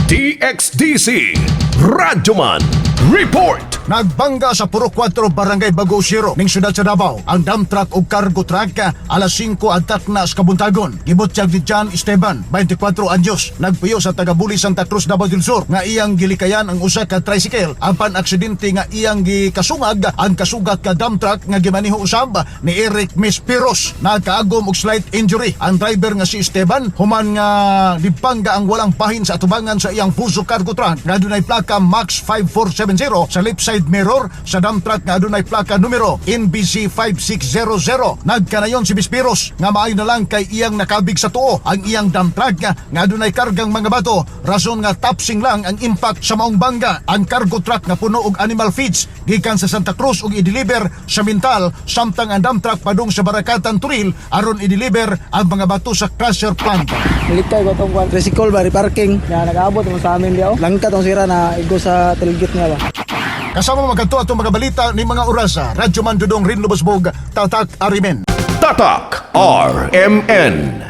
DXDC Radyoman Report. Nagbangga sa Puro 4 Barangay Bago Siro ning syudad sa Davao ang dump truck o cargo truck alas 5 atak na sa kabuntagon. Gibutyag ni John Esteban, 24 anyos, nagpuyo sa Tagabuli, Santa Cruz, Davao del Sur nga iyang gilikayan ang usa ka tricycle apan aksidente nga iyang gikasungag ang kasugat ka dump truck nga gimaniho usab ni Eric Mispiros. Nagkaagom og slight injury ang driver nga si Esteban human nga dipangga ang walang pahin sa atubangan sa iyang Fuso cargo truck nga adunay plaka Max 5470 sa left side mirror sa dump truck nga adunay plaka numero NBC 5600. Nagkanayon si Mispiros nga maayo na lang kay iyang nakabig sa tuo ang iyang dump truck nga adunay kargang mga bato, rason nga tapsing lang ang impact sa maong bangga. Ang cargo truck nga puno og animal feeds gikan sa Santa Cruz ug i-deliver sa Mintal, samtang ang dump truck padung sa Barakatan, Turil aron i-deliver ang mga bato sa crusher plant. Milikay ko itong tricycle ba, parking. Yan, nag-aabot mo sa amin diyo. Langkat ang sira na igo sa tailgate niya ba. Kasama magkanto atong mga balita ni mga orasa. Radyo Man Dudong Rin Lubosbog, Tatak Arimen. Tatak RMN.